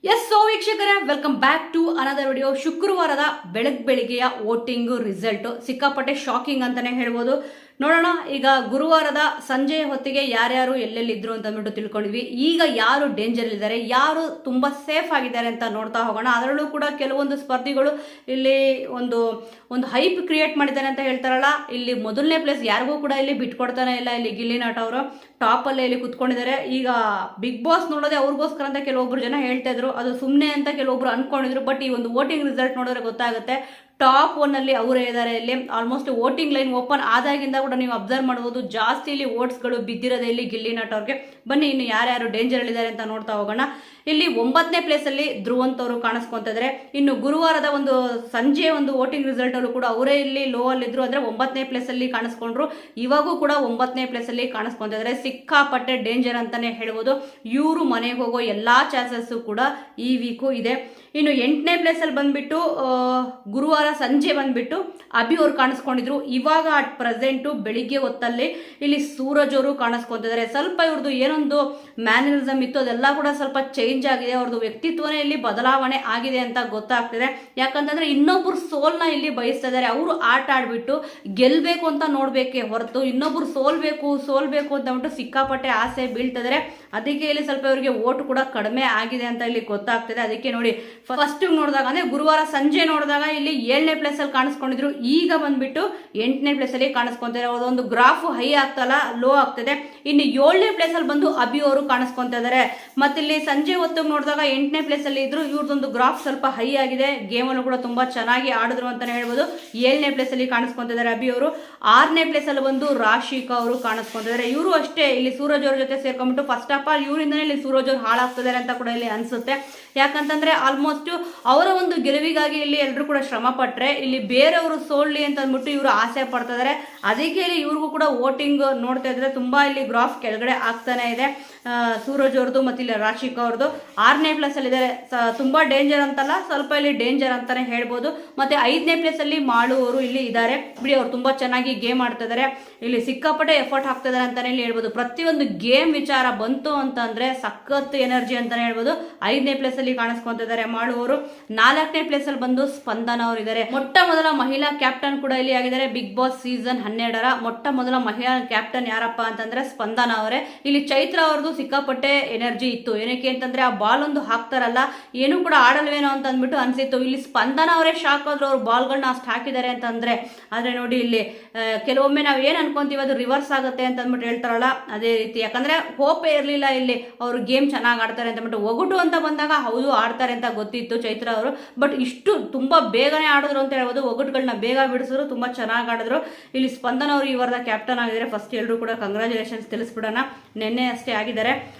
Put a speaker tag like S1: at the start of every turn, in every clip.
S1: ವೀಕ್ಷಕರೇ, welcome back to another video. ಶುಕ್ರವಾರದ ಬೆಳಗ್ಗೆಯ ವೋಟಿಂಗ್ ರಿಸಲ್ಟ್ ಸಿಕ್ಕಾಪಟ್ಟೆ ಶಾಕಿಂಗ್ ಅಂತಾನೆ ಹೇಳ್ಬೋದು. ನೋಡೋಣ, ಈಗ ಗುರುವಾರದ ಸಂಜೆಯ ಹೊತ್ತಿಗೆ ಯಾರ್ಯಾರು ಎಲ್ಲೆಲ್ಲಿದ್ರು ಅಂತ ಅಂದ್ಬಿಟ್ಟು ತಿಳ್ಕೊಂಡಿದ್ವಿ. ಈಗ ಯಾರು ಡೇಂಜರ್ ಇದ್ದಾರೆ, ಯಾರು ತುಂಬಾ ಸೇಫ್ ಆಗಿದ್ದಾರೆ ಅಂತ ನೋಡ್ತಾ ಹೋಗೋಣ. ಅದರಲ್ಲೂ ಕೂಡ ಕೆಲವೊಂದು ಸ್ಪರ್ಧಿಗಳು ಇಲ್ಲಿ ಒಂದು ಹೈಪ್ ಕ್ರಿಯೇಟ್ ಮಾಡಿದ್ದಾರೆ ಅಂತ ಹೇಳ್ತಾರಲ್ಲ. ಇಲ್ಲಿ ಮೊದಲನೇ ಪ್ಲೇಸ್ ಯಾರಿಗೂ ಕೂಡ ಇಲ್ಲಿ ಬಿಟ್ಕೊಡ್ತಾನೆ ಇಲ್ಲ. ಇಲ್ಲಿ ಗಿಲ್ಲಿ ನಟ ಅವರು ಟಾಪ್ ಅಲ್ಲೇ ಇಲ್ಲಿ ಕುತ್ಕೊಂಡಿದ್ದಾರೆ. ಈಗ ಬಿಗ್ ಬಾಸ್ ನೋಡೋದೇ ಅವ್ರಿಗೋಸ್ಕರ ಅಂತ ಕೆಲವೊಬ್ರು ಜನ ಹೇಳ್ತಾ ಇದ್ರು, ಅದು ಸುಮ್ಮನೆ ಅಂತ ಕೆಲವೊಬ್ರು ಅನ್ಕೊಂಡಿದ್ರು. ಬಟ್ ಈ ಒಂದು ವೋಟಿಂಗ್ ರಿಸಲ್ಟ್ ನೋಡಿದ್ರೆ ಗೊತ್ತಾಗುತ್ತೆ, ಟಾಪ್ 1 ಅಲ್ಲಿ ಅವರೇ ಇದ್ದಾರೆ. ಇಲ್ಲಿ ಆಲ್ಮೋಸ್ಟ್ ವೋಟಿಂಗ್ ಲೈನ್ ಓಪನ್ ಆದಾಗಿಂದ ಕೂಡ ನೀವು ಅಬ್ಸರ್ವ್ ಮಾಡಬಹುದು, ಜಾಸ್ತಿ ಇಲ್ಲಿ ವೋಟ್ಸ್ಗಳು ಬಿದ್ದಿರೋದೇ ಇಲ್ಲಿ ಗಿಲ್ಲಿ ನಟ ಅವ್ರಿಗೆ. ಬನ್ನಿ ಇನ್ನು ಯಾರ್ಯಾರು ಡೇಂಜರ್ ಇದ್ದಾರೆ ಅಂತ ನೋಡ್ತಾ ಹೋಗೋಣ. ಇಲ್ಲಿ 9ನೇ ಪ್ಲೇಸ್ ಅಲ್ಲಿ ಧ್ರುವಂತ್ ಅವರು ಕಾಣಿಸ್ಕೊಂತ ಇದ್ದಾರೆ. ಇನ್ನು ಗುರುವಾರದ ಒಂದು ಸಂಜೆ ಒಂದು ವೋಟಿಂಗ್ ರಿಸಲ್ಟ್ ಅಲ್ಲೂ ಕೂಡ ಅವರೇ ಇಲ್ಲಿ ಲೋ ಅಲ್ಲಿದ್ರು, ಅಂದ್ರೆ 9ನೇ ಪ್ಲೇಸ್ ಅಲ್ಲಿ ಕಾಣಿಸ್ಕೊಂಡ್ರು. ಇವಾಗೂ ಕೂಡ 9ನೇ ಪ್ಲೇಸ್ ಅಲ್ಲಿ ಕಾಣಿಸ್ಕೊಂತ ಇದ್ದಾರೆ. ಸಿಕ್ಕಾಪಟ್ಟೆ ಡೇಂಜರ್ ಅಂತಾನೆ ಹೇಳ್ಬೋದು. ಇವರು ಮನೆಗೆ ಹೋಗೋ ಎಲ್ಲಾ ಚಾನ್ಸಸ್ ಕೂಡ ಈ ವೀಕು ಇದೆ. ಇನ್ನು 8ನೇ ಪ್ಲೇಸ್ ಅಲ್ಲಿ ಬಂದ್ಬಿಟ್ಟು ಗುರುವಾರ ಸಂಜೆ ಬಂದ್ಬಿಟ್ಟು ಅಭಿ ಅವರು ಕಾಣಿಸ್ಕೊಂಡಿದ್ರು. ಇವಾಗ ಅಟ್ ಪ್ರೆಸೆಂಟು ಬೆಳಿಗ್ಗೆ ಹೊತ್ತಲ್ಲಿ ಇಲ್ಲಿ ಸೂರಜ್ ಅವರು ಕಾಣಿಸ್ಕೊಂತಿದ್ದಾರೆ. ಸ್ವಲ್ಪ ಇವ್ರದ್ದು ಏನೊಂದು ಮ್ಯಾನರಿಸಮ್ ಇತ್ತು ಅದೆಲ್ಲ ಕೂಡ ಸ್ವಲ್ಪ ಚೇಂಜ್ ಆಗಿದೆ. ಅವ್ರದ್ದು ವ್ಯಕ್ತಿತ್ವನೇ ಇಲ್ಲಿ ಬದಲಾವಣೆ ಆಗಿದೆ ಅಂತ ಗೊತ್ತಾಗ್ತಿದೆ. ಯಾಕಂತಂದ್ರೆ ಇನ್ನೊಬ್ರು ಸೋಲ್ನ ಇಲ್ಲಿ ಬಯಸ್ತಾ ಇದ್ದಾರೆ. ಅವರು ಆಟ ಆಡ್ಬಿಟ್ಟು ಗೆಲ್ಬೇಕು ಅಂತ ನೋಡ್ಬೇಕೆ ಹೊರತು ಇನ್ನೊಬ್ರು ಸೋಲ್ಬೇಕು ಅಂತ ಅಂದ್ಬಿಟ್ಟು ಸಿಕ್ಕಾಪಟ್ಟೆ ಆಸೆ ಬೀಳ್ತಿದ್ದಾರೆ. ಅದಕ್ಕೆ ಇಲ್ಲಿ ಸ್ವಲ್ಪ ಇವರಿಗೆ ಓಟ್ ಕೂಡ ಕಡಿಮೆ ಆಗಿದೆ ಅಂತ ಇಲ್ಲಿ ಗೊತ್ತಾಗ್ತಿದೆ. ಅದಕ್ಕೆ ನೋಡಿ, ಫಸ್ಟ್ ನೋಡಿದಾಗ ಅಂದ್ರೆ ಗುರುವಾರ ಸಂಜೆ ನೋಡಿದಾಗ ಇಲ್ಲಿ 7ನೇ ಪ್ಲೇಸ್ ಅಲ್ಲಿ ಕಾಣಿಸ್ಕೊಂಡಿದ್ರು. ಈಗ ಬಂದ್ಬಿಟ್ಟು 8ನೇ ಪ್ಲೇಸ್ ಅಲ್ಲಿ ಕಾಣಿಸ್ಕೊಂತಾರೆ. ಒಂದು ಗ್ರಾಫ್ ಹೈ ಆಗ್ತಲ್ಲ, ಲೋ ಆಗ್ತದೆ. ಇನ್ನು 7ನೇ ಪ್ಲೇಸ್ ಅಲ್ಲಿ ಬಂದು ಅಭಿ ಅವರು ಕಾಣಿಸ್ಕೊಂತ ಇದ್ದಾರೆ. ಮತ್ತೆ ಇಲ್ಲಿ ಸಂಜೆ ಹೊತ್ತು ನೋಡಿದಾಗ 8ನೇ ಪ್ಲೇಸ್ ಅಲ್ಲಿ ಇದ್ರು. ಇವ್ರದೊಂದು ಗ್ರಾಫ್ ಸ್ವಲ್ಪ ಹೈ ಆಗಿದೆ. ಗೇಮ್ ಅನ್ನು ಕೂಡ ತುಂಬಾ ಚೆನ್ನಾಗಿ ಆಡಿದ್ರು ಅಂತಾನೆ ಹೇಳ್ಬೋದು. 7ನೇ ಪ್ಲೇಸ್ ಅಲ್ಲಿ ಕಾಣಿಸ್ಕೊಂತಿದ್ದಾರೆ ಅಭಿ ಅವರು. 6ನೇ ಪ್ಲೇಸ್ ಅಲ್ಲಿ ಬಂದು ರಾಶಿಕಾ ಅವರು ಕಾಣಿಸ್ಕೊಂತಿದ್ದಾರೆ. ಇವರು ಅಷ್ಟೇ ಇಲ್ಲಿ ಸೂರಜ್ ಅವ್ರ ಜೊತೆ ಸೇರ್ಕೊಂಡ್ಬಿಟ್ಟು ಫಸ್ಟ್ ಆಫ್ ಆಲ್ ಇವರಿಂದನೇ ಇಲ್ಲಿ ಸೂರಜ್ ಅವ್ರು ಹಾಳಾಗ್ತಿದ್ದಾರೆ ಅಂತ ಕೂಡ ಇಲ್ಲಿ ಅನ್ಸುತ್ತೆ. ಯಾಕಂತಂದ್ರೆ ಆಲ್ಮೋಸ್ಟ್ ಅವರ ಒಂದು ಗೆಲುವಿಗಾಗಿ ಇಲ್ಲಿ ಎಲ್ಲರೂ ಕೂಡ ಶ್ರಮ ಪಟ್ರೆ ಇಲ್ಲಿ ಬೇರೆಯವರು ಸೋಲ್ಲಿ ಅಂತ ಅಂದ್ಬಿಟ್ಟು ಇವರು ಆಸೆ ಪಡ್ತಾ ಇದ್ದಾರೆ. ಅದಕ್ಕೆ ಇಲ್ಲಿ ಇವ್ರಿಗೂ ಕೂಡ ವೋಟಿಂಗ್ ನೋಡ್ತಾ ಇದ್ರೆ ತುಂಬಾ ಇಲ್ಲಿ ಗ್ರಾಫ್ ಕೆಳಗಡೆ ಆಗ್ತಾನೆ ಇದೆ. ಸೂರಜ್ ಅವ್ರದ್ದು ಮತ್ತೆ ಇಲ್ಲಿ ರಾಶಿಕಾ ಅವ್ರದ್ದು 6ನೇ ಪ್ಲೇಸ್ ಅಲ್ಲಿ ಇದ್ದಾರೆ. ತುಂಬಾ ಡೇಂಜರ್ ಅಂತಲ್ಲ, ಸ್ವಲ್ಪ ಇಲ್ಲಿ ಡೇಂಜರ್ ಅಂತಾನೆ ಹೇಳ್ಬೋದು. ಮತ್ತೆ 5ನೇ ಪ್ಲೇಸ್ ಅಲ್ಲಿ ಮಾಳು ಅವರು ಇಲ್ಲಿ ಇದ್ದಾರೆ. ಬಿಡಿ, ಅವ್ರು ತುಂಬಾ ಚೆನ್ನಾಗಿ ಗೇಮ್ ಆಡ್ತಾ ಇದ್ದಾರೆ. ಇಲ್ಲಿ ಸಿಕ್ಕಾಪಟ್ಟೆ ಎಫರ್ಟ್ ಹಾಕ್ತಾ ಇದಾರೆ ಅಂತಾನೆ ಇಲ್ಲಿ ಹೇಳ್ಬೋದು. ಪ್ರತಿಯೊಂದು ಗೇಮ್ ವಿಚಾರ ಬಂತು ಅಂತಂದ್ರೆ ಸಖತ್ ಎನರ್ಜಿ ಅಂತಾನೆ ಹೇಳ್ಬೋದು. 5ನೇ ಪ್ಲೇಸ್ ಅಲ್ಲಿ ಕಾಣಿಸ್ಕೊಂತಿದ್ದಾರೆ ಮಾಳು ಅವರು. 4ನೇ ಪ್ಲೇಸ್ ಅಲ್ಲಿ ಬಂದು ಸ್ಪಂದನ ಅವರು ಇದ್ದಾರೆ. ಮೊಟ್ಟ ಮೊದಲ ಮಹಿಳಾ ಕ್ಯಾಪ್ಟನ್ ಕೂಡ ಇಲ್ಲಿ ಆಗಿದ್ದಾರೆ. ಬಿಗ್ ಬಾಸ್ ಸೀಸನ್ 12ರ ಮೊಟ್ಟ ಮೊದಲ ಮಹಿಳಾ ಕ್ಯಾಪ್ಟನ್ ಯಾರಪ್ಪ ಅಂತಂದ್ರೆ ಸ್ಪಂದನ ಅವರೇ. ಇಲ್ಲಿ ಚೈತ್ರ ಅವ್ರದ್ದು ಸಿಕ್ಕಾಪಟ್ಟೆ ಎನರ್ಜಿ ಇತ್ತು. ಏನಕ್ಕೆ ಅಂತಂದ್ರೆ ಆ ಬಾಲ್ ಒಂದು ಹಾಕ್ತಾರಲ್ಲ, ಏನು ಕೂಡ ಆಡಲ್ವೇನೋ ಅಂತ ಅಂದ್ಬಿಟ್ಟು ಅನ್ಸಿತ್ತು. ಇಲ್ಲಿ ಸ್ಪಂದನ ಅವರೇ ಶಾಕ್ ಆದ್ರು, ಅವ್ರು ಬಾಲ್ಗಳನ್ನ ಅಷ್ಟು ಹಾಕಿದ್ದಾರೆ ಅಂತಂದ್ರೆ. ಆದ್ರೆ ನೋಡಿ, ಇಲ್ಲಿ ಕೆಲವೊಮ್ಮೆ ನಾವು ಏನ್ ಅನ್ಕೊಂತೀವಿ ಅದು ರಿವರ್ಸ್ ಆಗುತ್ತೆ ಅಂತ ಅಂದ್ಬಿಟ್ಟು ಹೇಳ್ತಾರಲ್ಲ, ಅದೇ ರೀತಿ. ಯಾಕಂದ್ರೆ ಹೋಪೇ ಇರ್ಲಿಲ್ಲ ಇಲ್ಲಿ ಅವರು ಗೇಮ್ ಚೆನ್ನಾಗಿ ಆಡ್ತಾರೆ ಅಂತ ಅಂದ್ಬಿಟ್ಟು. ಒಗಟು ಅಂತ ಬಂದಾಗ ಹೌದು ಆಡ್ತಾರೆ ಅಂತ ಗೊತ್ತಿತ್ತು ಚೈತ್ರ ಅವರು. ಬಟ್ ಇಷ್ಟು ತುಂಬಾ ಬೇಗನೆ ಆಡಿದ್ರು ಅಂತ ಹೇಳ್ಬೋದು. ಒಗಟುಗಳನ್ನ ಬೇಗ ಬಿಡಿಸಿದ್ರು, ತುಂಬಾ ಚೆನ್ನಾಗಿ ಆಡಿದ್ರು. ಇಲ್ಲಿ ಸ್ಪಂದನ ಅವರು ಈ ವಾರದ ಕ್ಯಾಪ್ಟನ್ ಆಗಿದ್ದಾರೆ. ಫಸ್ಟ್ ಎಲ್ಲರೂ ಕೂಡ ಕಂಗ್ರಾಚುಲೇಷನ್ಸ್ ತಿಳಿಸ್ಬಿಡೋಣ. ನಿನ್ನೆ ಅಷ್ಟೇ ಆಗಿದ್ದಾರೆ.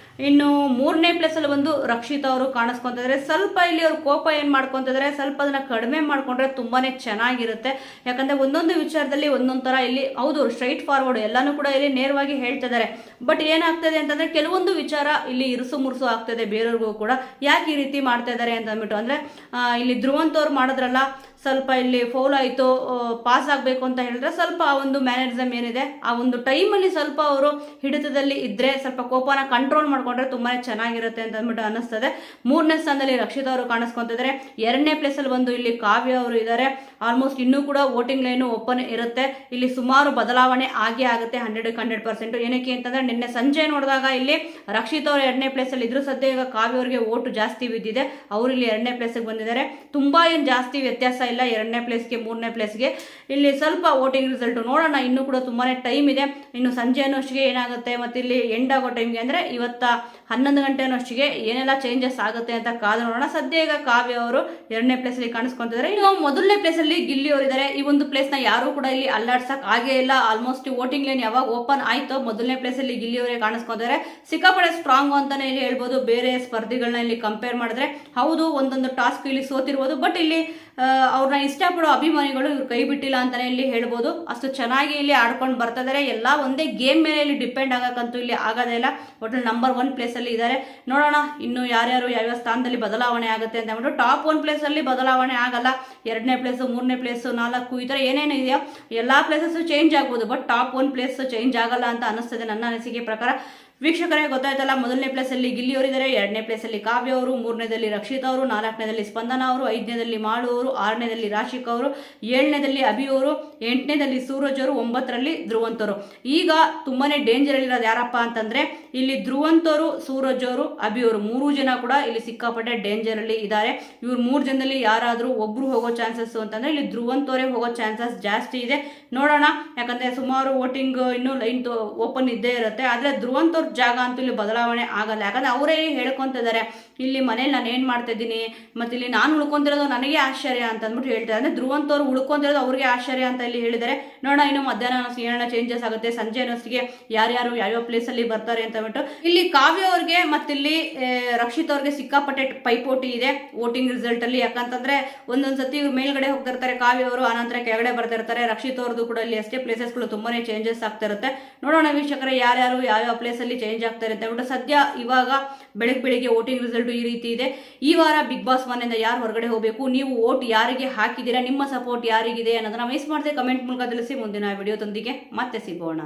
S1: ಇನ್ನು 3ನೇ ಪ್ಲೇಸ್ ಅಲ್ಲಿ ಬಂದು ರಕ್ಷಿತಾ ಅವರು ಕಾಣಿಸ್ಕೊಂತಿದ್ದಾರೆ. ಸ್ವಲ್ಪ ಇಲ್ಲಿ ಅವ್ರು ಕೋಪ ಏನ್ ಮಾಡ್ಕೊಂತಿದ್ದಾರೆ, ಸ್ವಲ್ಪ ಅದನ್ನ ಕಡಿಮೆ ಮಾಡ್ಕೊಂಡ್ರೆ ತುಂಬಾನೇ ಚೆನ್ನಾಗಿರುತ್ತೆ. ಯಾಕಂದ್ರೆ ಒಂದೊಂದು ವಿಚಾರದಲ್ಲಿ ಒಂದೊಂದ್ ತರ ಇಲ್ಲಿ ಹೌದು ಸ್ಟ್ರೈಟ್ ಫಾರ್ವರ್ಡ್ ಎಲ್ಲಾನು ಕೂಡ ಇಲ್ಲಿ ನೇರವಾಗಿ ಹೇಳ್ತಿದ್ದಾರೆ. ಬಟ್ ಏನಾಗ್ತದೆ ಅಂತಂದ್ರೆ ಕೆಲವೊಂದು ವಿಚಾರ ಇಲ್ಲಿ ಇರುಸು ಮುರುಸು ಆಗ್ತದೆ ಬೇರೆಯವ್ರಿಗೂ ಕೂಡ. ಯಾಕೆ ಈ ರೀತಿ ಮಾಡ್ತಾ ಇದ್ದಾರೆ ಅಂತ ಅಂದ್ಬಿಟ್ಟು ಅಂದ್ರೆ ಇಲ್ಲಿ ಧ್ರುವಂತ್ ಅವ್ರು ಮಾಡಿದ್ರಲ್ಲ, ಸ್ವಲ್ಪ ಇಲ್ಲಿ ಫೌಲ್ ಆಯಿತು, ಪಾಸ್ ಆಗಬೇಕು ಅಂತ ಹೇಳಿದ್ರೆ ಸ್ವಲ್ಪ ಆ ಒಂದು ಮ್ಯಾನರಿಸಮ್ ಏನಿದೆ ಆ ಒಂದು ಟೈಮಲ್ಲಿ ಸ್ವಲ್ಪ ಅವರು ಹಿಡಿತದಲ್ಲಿ ಇದ್ರೆ, ಸ್ವಲ್ಪ ಕೋಪನ ಕಂಟ್ರೋಲ್ ಮಾಡ್ಕೊಂಡ್ರೆ ತುಂಬಾನೇ ಚೆನ್ನಾಗಿರುತ್ತೆ ಅಂತ ಅಂದ್ಬಿಟ್ಟು ಅನಿಸ್ತದೆ. 3ನೇ ಸ್ಥಾನದಲ್ಲಿ ರಕ್ಷಿತಾ ಅವರು ಕಾಣಿಸ್ಕೊಂತಿದ್ದಾರೆ. 2ನೇ ಪ್ಲೇಸ್ ಅಲ್ಲಿ ಬಂದು ಇಲ್ಲಿ ಕಾವ್ಯ ಅವರು ಇದ್ದಾರೆ. ಆಲ್ಮೋಸ್ಟ್ ಇನ್ನೂ ಕೂಡ ವೋಟಿಂಗ್ ಲೈನ್ ಓಪನ್ ಇರುತ್ತೆ. ಇಲ್ಲಿ ಸುಮಾರು ಬದಲಾವಣೆ ಆಗೇ ಆಗುತ್ತೆ 100%. ಏನಕ್ಕೆ ಅಂತಂದ್ರೆ ನಿನ್ನೆ ಸಂಜೆ ನೋಡಿದಾಗ ಇಲ್ಲಿ ರಕ್ಷಿತಾ ಅವರು 2ನೇ ಪ್ಲೇಸ್ ಅಲ್ಲಿ ಇದ್ರು. ಸದ್ಯ ಈಗ ಕಾವ್ಯ ಅವರಿಗೆ ಓಟು ಜಾಸ್ತಿ ಬಿದ್ದಿದೆ. ಅವರು ಇಲ್ಲಿ 2ನೇ ಪ್ಲೇಸ್ಗೆ ಬಂದಿದ್ದಾರೆ. ತುಂಬಾ ಏನು ಜಾಸ್ತಿ ವ್ಯತ್ಯಾಸ ಇಲ್ಲ 2ನೇ ಪ್ಲೇಸ್ಗೆ 3ನೇ ಪ್ಲೇಸ್ಗೆ. ಇಲ್ಲಿ ಸ್ವಲ್ಪ ವೋಟಿಂಗ್ ರಿಸಲ್ಟ್ ನೋಡೋಣ, ಇನ್ನೂ ಕೂಡ ತುಂಬಾನೇ ಟೈಮ್ ಇದೆ. ಇನ್ನು ಸಂಜೆ ಅನ್ನೋಷ್ಟಿಗೆ ಏನಾಗುತ್ತೆ ಮತ್ತೆ ಇಲ್ಲಿ ಎಂಡ್ ಆಗೋ ಟೈಮ್ಗೆ ಅಂದ್ರೆ ಇವತ್ತ 11 ಗಂಟೆ ಅನ್ನೋಷ್ಟಿಗೆ ಏನೆಲ್ಲ ಚೇಂಜಸ್ ಆಗುತ್ತೆ ಅಂತ ಕಾದು ನೋಡೋಣ. ಸದ್ಯ ಈಗ ಕಾವ್ಯ ಅವರು 2ನೇ ಪ್ಲೇಸ್ ಅಲ್ಲಿ ಕಾಣಿಸ್ಕೊಂತಿದ್ದಾರೆ. ಇನ್ನು 1ನೇ ಪ್ಲೇಸ್ ಅಲ್ಲಿ ಗಿಲ್ಲಿ ಅವರು ಇದ್ದಾರೆ. ಈ ಒಂದು ಪ್ಲೇಸ್ ನ ಯಾರು ಕೂಡ ಇಲ್ಲಿ ಅಲ್ಲಾಡ್ಸಕ್ ಆಗೇ ಇಲ್ಲ. ಆಲ್ಮೋಸ್ಟ್ ವೋಟಿಂಗ್ ಲೈನ್ ಯಾವಾಗ ಓಪನ್ ಆಯ್ತೋ 1ನೇ ಪ್ಲೇಸ್ ಅಲ್ಲಿ ಗಿಲ್ಲಿ ಅವರೇ ಕಾಣಿಸ್ಕೊಂತಾರೆ. ಸಿಕ್ಕಾಪಡೆ ಸ್ಟ್ರಾಂಗ್ ಅಂತಾನೆ ಇಲ್ಲಿ ಹೇಳ್ಬೋದು. ಬೇರೆ ಸ್ಪರ್ಧಿಗಳನ್ನ ಇಲ್ಲಿ ಕಂಪೇರ್ ಮಾಡಿದ್ರೆ ಹೌದು ಒಂದೊಂದು ಟಾಸ್ಕ್ ಇಲ್ಲಿ ಸೋತಿರ್ಬೋದು. ಬಟ್ ಇಲ್ಲಿ ಅವ್ರನ್ನ ಇಷ್ಟಪಡೋ ಅಭಿಮಾನಿಗಳು ಇವ್ರು ಕೈ ಬಿಟ್ಟಿಲ್ಲ ಅಂತಾನೆ ಇಲ್ಲಿ ಹೇಳ್ಬೋದು. ಅಷ್ಟು ಚೆನ್ನಾಗಿ ಇಲ್ಲಿ ಆಡ್ಕೊಂಡು ಬರ್ತಾ ಇದಾರೆ. ಎಲ್ಲ ಒಂದೇ ಗೇಮ್ ಮೇಲೆ ಇಲ್ಲಿ ಡಿಪೆಂಡ್ ಆಗಕ್ಕಂತೂ ಇಲ್ಲಿ ಆಗೋದೇ ಇಲ್ಲ. ಒಟ್ಟು ನಂಬರ್ 1 ಪ್ಲೇಸ್ ಅಲ್ಲಿ ಇದ್ದಾರೆ. ನೋಡೋಣ ಇನ್ನು ಯಾರ್ಯಾರು ಯಾವ್ಯಾವ ಸ್ಥಾನದಲ್ಲಿ ಬದಲಾವಣೆ ಆಗುತ್ತೆ ಅಂತ ಅಂದ್ಬಿಟ್ಟು. ಟಾಪ್ 1 ಪ್ಲೇಸ್ ಅಲ್ಲಿ ಬದಲಾವಣೆ ಆಗಲ್ಲ. 2ನೇ ಪ್ಲೇಸ್, 3ನೇ ಪ್ಲೇಸ್, 4 ಈ ತರ ಏನೇನು ಇದೆಯೋ ಎಲ್ಲಾ ಪ್ಲೇಸಸ್ ಚೇಂಜ್ ಆಗ್ಬೋದು. ಬಟ್ ಟಾಪ್ 1 ಪ್ಲೇಸ್ ಚೇಂಜ್ ಆಗಲ್ಲ ಅಂತ ಅನಿಸ್ತದೆ ನನ್ನ ಅನಿಸಿಕೆ ಪ್ರಕಾರ. ವೀಕ್ಷಕರೇ ಗೊತ್ತಾಯ್ತಲ್ಲ, ಮೊದಲನೇ ಪ್ಲೇಸಲ್ಲಿ ಗಿಲ್ಲಿ ಅವರಿದ್ದಾರೆ, ಎರಡನೇ ಪ್ಲೇಸಲ್ಲಿ ಕಾವ್ಯ ಅವರು, ಮೂರನೇದಲ್ಲಿ ರಕ್ಷಿತಾ ಅವರು, ನಾಲ್ಕನೇದಲ್ಲಿ ಸ್ಪಂದನ ಅವರು, ಐದನೇದಲ್ಲಿ ಮಾಳು ಅವರು, ಆರನೇದಲ್ಲಿ ರಾಶಿಕಾ ಅವರು, ಏಳನೇದಲ್ಲಿ ಅಭಿ ಅವರು, ಎಂಟನೇದಲ್ಲಿ ಸೂರಜ್ ಅವರು, 9ರಲ್ಲಿ ಧ್ರುವಂತ್ ಅವರು. ಈಗ ತುಂಬಾನೇ ಡೇಂಜರ್ ಇರೋದು ಯಾರಪ್ಪ ಅಂತಂದ್ರೆ ಇಲ್ಲಿ ಧ್ರುವಂತ್ ಅವರು, ಸೂರಜ್ ಅವರು, ಅಭಿ ಅವರು 3 ಜನ ಕೂಡ ಇಲ್ಲಿ ಸಿಕ್ಕಾಪಟ್ಟೆ ಡೇಂಜರ್ ಅಲ್ಲಿ ಇದ್ದಾರೆ. ಇವ್ರು 3 ಜನದಲ್ಲಿ ಯಾರಾದ್ರೂ ಒಬ್ರು ಹೋಗೋ ಚಾನ್ಸಸ್ ಅಂತಂದ್ರೆ ಇಲ್ಲಿ ಧ್ರುವಂತ್ ಅವರೇ ಹೋಗೋ ಚಾನ್ಸಸ್ ಜಾಸ್ತಿ ಇದೆ. ನೋಡೋಣ, ಯಾಕಂದ್ರೆ ಸುಮಾರು ವೋಟಿಂಗ್ ಇನ್ನೂ ಲೈನ್ ಓಪನ್ ಇದ್ದೇ ಇರುತ್ತೆ. ಆದ್ರೆ ಧ್ರುವಂತ್ ಅವ್ರ ಜಾಗ ಅಂತೂ ಇಲ್ಲಿ ಬದಲಾವಣೆ ಆಗಲ್ಲ. ಯಾಕಂದ್ರೆ ಅವರೇ ಹೇಳ್ಕೊಂತಿದ್ದಾರೆ, ಇಲ್ಲಿ ಮನೇಲಿ ನಾನು ಏನ್ ಮಾಡ್ತಾ ಇದ್ದೀನಿ, ಮತ್ತೆ ಇಲ್ಲಿ ನಾನು ಉಳ್ಕೊಂತಿರೋದು ನನಗೆ ಆಶ್ಚರ್ಯ ಅಂತ ಅಂದ್ಬಿಟ್ಟು ಹೇಳ್ತಾರೆ. ಅಂದ್ರೆ ಧ್ರುವಂತ್ ಅವ್ರು ಉಳ್ಕೊಂತಿರೋದು ಅವ್ರಿಗೆ ಆಶ್ಚರ್ಯ ಅಂತ ಇಲ್ಲಿ ಹೇಳಿದ್ದಾರೆ. ನೋಡೋಣ, ಇನ್ನು ಮಧ್ಯಾಹ್ನ ಏನಾರ ಚೇಂಜಸ್ ಆಗುತ್ತೆ, ಸಂಜೆ ಅನ್ನೋಷ್ಟಿಗೆ ಯಾರ್ಯಾರು ಯಾವ್ಯಾವ ಪ್ಲೇಸ್ ಅಲ್ಲಿ ಬರ್ತಾರೆ ಅಂತ ಬಿಟ್ಟು. ಇಲ್ಲಿ ಕಾವ್ಯ ಅವ್ರಿಗೆ ಮತ್ತೆ ಇಲ್ಲಿ ರಕ್ಷಿತ್ ಅವ್ರಿಗೆ ಸಿಕ್ಕಾಪಟ್ಟೆ ಪೈಪೋಟಿ ಇದೆ ವೋಟಿಂಗ್ ರಿಸಲ್ಟ್ ಅಲ್ಲಿ. ಯಾಕಂತಂದ್ರೆ ಒಂದೊಂದ್ಸತಿ ಮೇಲ್ಗಡೆ ಹೋಗ್ತಿರ್ತಾರೆ ಕಾವ್ಯ ಅವರು, ಆನಂತರ ಕೆಳಗಡೆ ಬರ್ತಿರ್ತಾರೆ. ರಕ್ಷಿತ್ ಅವ್ರದ್ದು ಕೂಡ ಇಲ್ಲಿ ಅಷ್ಟೇ ಪ್ಲೇಸಸ್ಗಳು ತುಂಬಾನೇ ಚೇಂಜಸ್ ಆಗ್ತಾ ಇರುತ್ತೆ. ನೋಡೋಣ ವೀಕ್ಷಕರೇ, ಯಾರ್ಯಾರು ಯಾವ್ಯಾವ ಪ್ಲೇಸ್ ಅಲ್ಲಿ ಚೇಂಜ್ ಆಗ್ತಾ ಇರುತ್ತೆ ಅಂದ್ಬಿಟ್ಟು. ಸದ್ಯ ಇವಾಗ ಬೆಳಿಗ್ಗೆ ವೋಟಿಂಗ್ ರಿಸಲ್ಟ್ ಈ ರೀತಿ ಇದೆ. ಈ ವಾರ ಬಿಗ್ ಬಾಸ್ ಮನೆಯಿಂದ ಯಾರು ಹೊರಗಡೆ ಹೋಗಬೇಕು, ನೀವು ವೋಟ್ ಯಾರಿಗೆ ಹಾಕಿದ್ದೀರಾ, ನಿಮ್ಮ ಸಪೋರ್ಟ್ ಯಾರಿಗಿದೆ ಅನ್ನೋದನ್ನ ಮಿಸ್ ಮಾಡದೆ ಕಮೆಂಟ್ ಮೂಲಕ ತಿಳಿಸಿ. ಮುಂದಿನ ವಿಡಿಯೋದೊಂದಿಗೆ ಮತ್ತೆ ಸಿಗೋಣ.